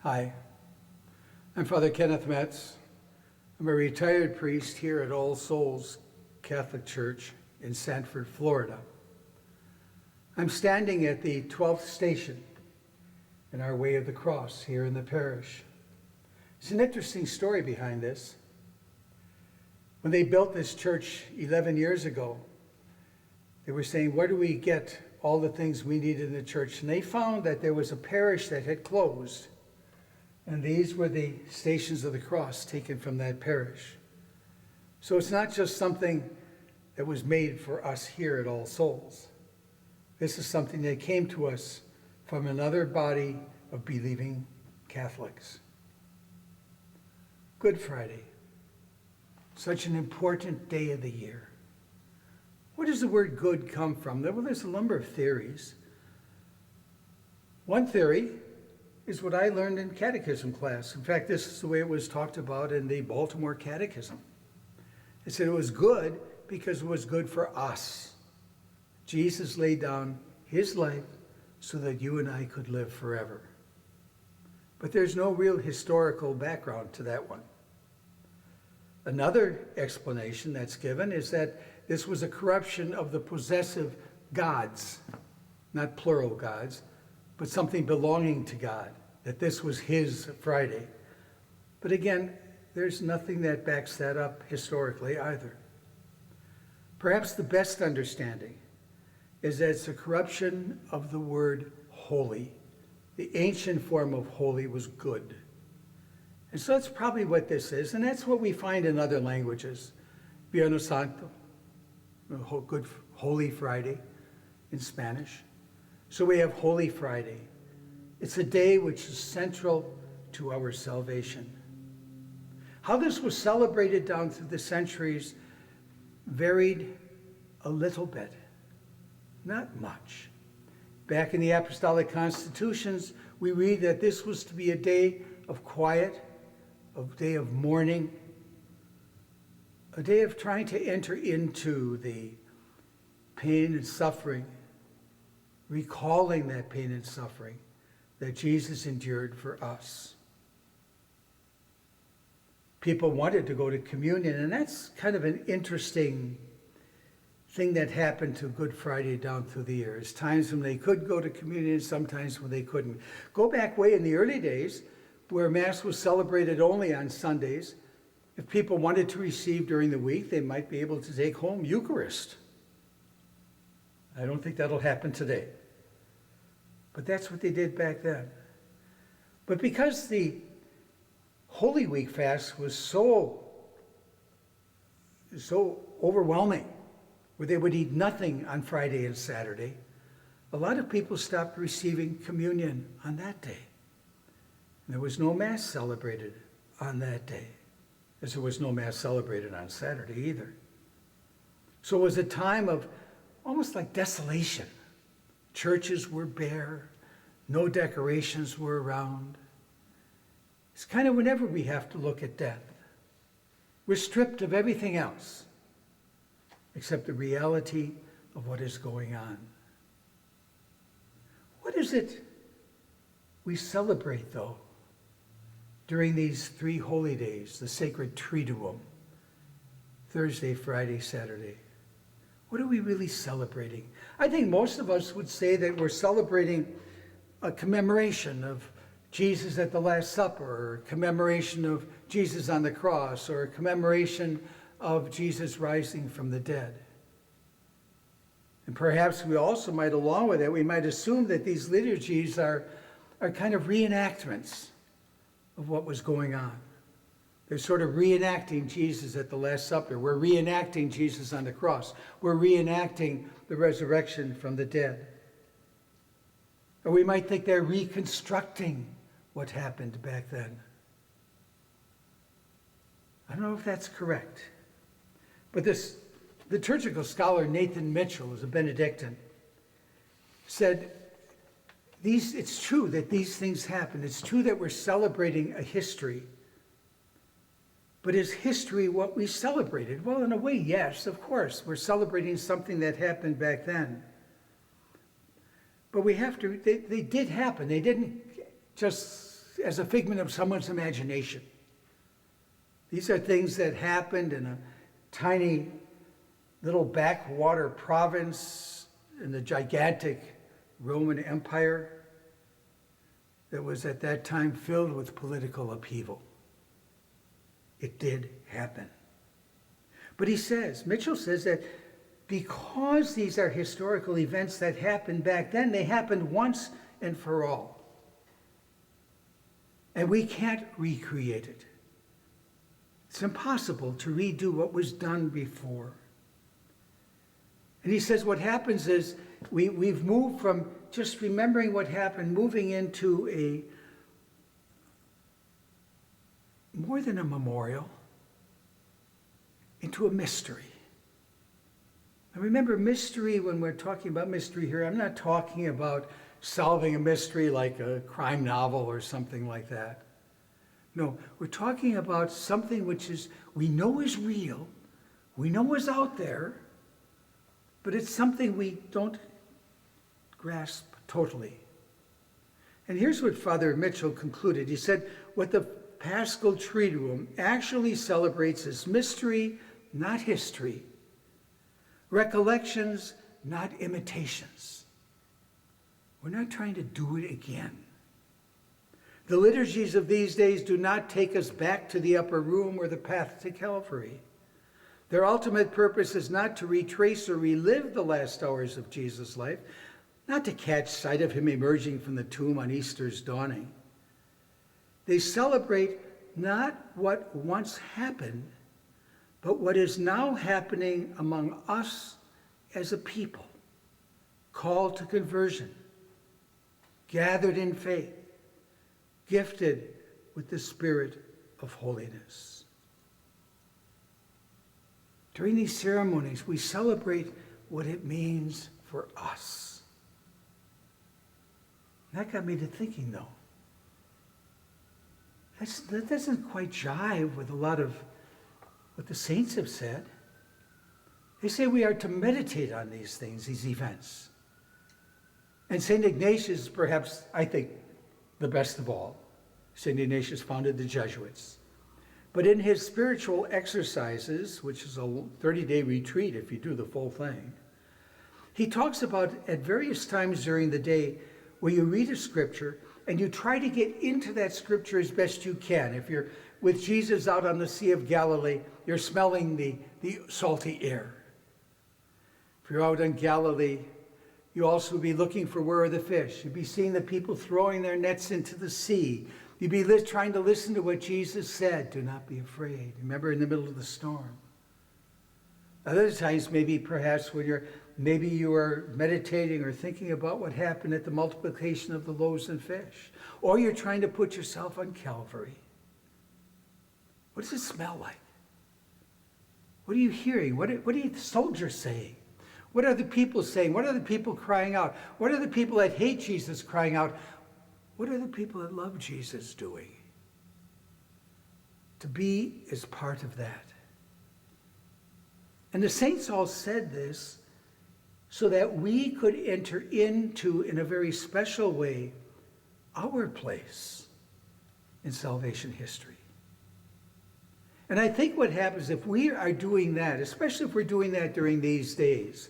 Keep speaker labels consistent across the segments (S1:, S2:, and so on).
S1: Hi, I'm Father Kenneth Metz. I'm a retired priest here at All Souls Catholic Church in Sanford, Florida. I'm standing at the 12th station in our Way of the Cross here in the parish. There's an interesting story behind this. When they built this church 11 years ago, they were saying, where do we get all the things we need in the church? And they found that there was a parish that had closed. And these were the Stations of the Cross taken from that parish. So it's not just something that was made for us here at All Souls. This is something that came to us from another body of believing Catholics. Good Friday, such an important day of the year. Where does the word good come from? Well, there's a number of theories. One theory is what I learned in catechism class. In fact, this is the way it was talked about in the Baltimore Catechism. It said it was good because it was good for us. Jesus laid down his life so that you and I could live forever. But there's no real historical background to that one. Another explanation that's given is that this was a corruption of the possessive gods, not plural gods, but something belonging to God, that this was his Friday. But again, there's nothing that backs that up historically either. Perhaps the best understanding is that it's a corruption of the word holy. The ancient form of holy was good. And so that's probably what this is, and that's what we find in other languages. Viernes Santo, Good Holy Friday in Spanish. So we have Holy Friday. It's a day which is central to our salvation. How this was celebrated down through the centuries varied a little bit, not much. Back in the Apostolic Constitutions, we read that this was to be a day of quiet, a day of mourning, a day of trying to enter into the pain and suffering, recalling that pain and suffering that Jesus endured for us. People wanted to go to communion, and that's kind of an interesting thing that happened to Good Friday down through the years. Times when they could go to communion, sometimes when they couldn't. Go back way in the early days, where Mass was celebrated only on Sundays. If people wanted to receive during the week, they might be able to take home Eucharist. I don't think that'll happen today. But that's what they did back then. But because the Holy Week fast was so overwhelming, where they would eat nothing on Friday and Saturday, a lot of people stopped receiving communion on that day. And there was no Mass celebrated on that day, as there was no Mass celebrated on Saturday either. So it was a time of almost like desolation. Churches were bare, no decorations were around. It's kind of whenever we have to look at death. We're stripped of everything else except the reality of what is going on. What is it we celebrate, though, during these 3 holy days, the sacred Triduum, Thursday, Friday, Saturday? What are we really celebrating? I think most of us would say that we're celebrating a commemoration of Jesus at the Last Supper, or a commemoration of Jesus on the cross, or a commemoration of Jesus rising from the dead. And perhaps we also might, along with that, we might assume that these liturgies are kind of reenactments of what was going on. They're sort of reenacting Jesus at the Last Supper. We're reenacting Jesus on the cross. We're reenacting the resurrection from the dead. Or we might think they're reconstructing what happened back then. I don't know if that's correct. But this liturgical scholar Nathan Mitchell, who's a Benedictine, said, it's true that these things happen. It's true that we're celebrating a history. But is history what we celebrated? Well, in a way, yes, of course. We're celebrating something that happened back then. But we have to, they did happen. They didn't just as a figment of someone's imagination. These are things that happened in a tiny little backwater province in the gigantic Roman Empire that was at that time filled with political upheaval. It did happen. But Mitchell says that because these are historical events that happened back then, they happened once and for all. And we can't recreate it. It's impossible to redo what was done before. And he says what happens is we've moved from just remembering what happened, moving into a more than a memorial, into a mystery. And remember, mystery, when we're talking about mystery here, I'm not talking about solving a mystery like a crime novel or something like that. No, we're talking about something which we know is real, we know is out there, but it's something we don't grasp totally. And here's what Father Mitchell concluded. He said, what the Paschal Triduum actually celebrates is mystery, not history. Recollections, not imitations. We're not trying to do it again. The liturgies of these days do not take us back to the upper room or the path to Calvary. Their ultimate purpose is not to retrace or relive the last hours of Jesus' life, not to catch sight of him emerging from the tomb on Easter's dawning. They celebrate not what once happened, but what is now happening among us as a people, called to conversion, gathered in faith, gifted with the Spirit of holiness. During these ceremonies, we celebrate what it means for us. That got me to thinking, though. That doesn't quite jive with a lot of what the saints have said. They say we are to meditate on these things, these events. And St. Ignatius, perhaps, I think, the best of all. St. Ignatius founded the Jesuits. But in his spiritual exercises, which is a 30-day retreat if you do the full thing, he talks about at various times during the day where you read a scripture and you try to get into that scripture as best you can. If you're with Jesus out on the Sea of Galilee, you're smelling the salty air. If you're out in Galilee, you also be looking for where are the fish. You'd be seeing the people throwing their nets into the sea. You'd be trying to listen to what Jesus said. Do not be afraid. Remember, in the middle of the storm. Other times, perhaps when you are meditating or thinking about what happened at the multiplication of the loaves and fish. Or you're trying to put yourself on Calvary. What does it smell like? What are you hearing? What are the soldiers saying? What are the people saying? What are the people crying out? What are the people that hate Jesus crying out? What are the people that love Jesus doing? To be is part of that. And the saints all said this so that we could enter into, in a very special way, our place in salvation history. And I think what happens if we are doing that, especially if we're doing that during these days,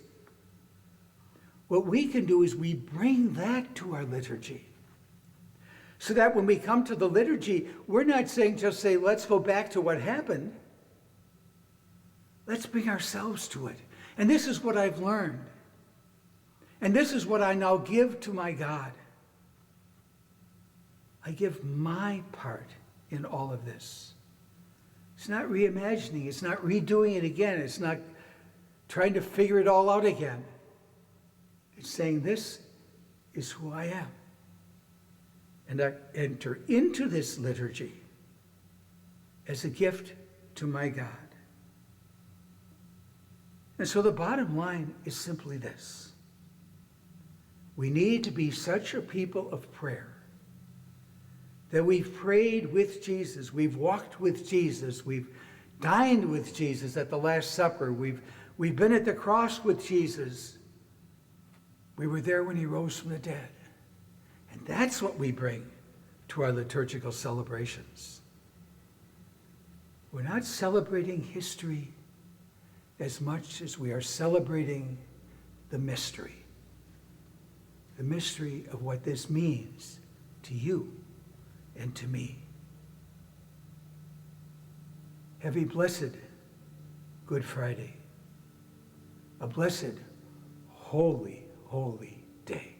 S1: what we can do is we bring that to our liturgy. So that when we come to the liturgy, we're not just say, let's go back to what happened. Let's bring ourselves to it. And this is what I've learned. And this is what I now give to my God. I give my part in all of this. It's not reimagining. It's not redoing it again. It's not trying to figure it all out again. It's saying, this is who I am. And I enter into this liturgy as a gift to my God. And so the bottom line is simply this. We need to be such a people of prayer that we've prayed with Jesus, we've walked with Jesus, we've dined with Jesus at the Last Supper, we've been at the cross with Jesus. We were there when he rose from the dead. And that's what we bring to our liturgical celebrations. We're not celebrating history as much as we are celebrating the mystery of what this means to you and to me. Have a blessed Good Friday, a blessed, holy, holy day.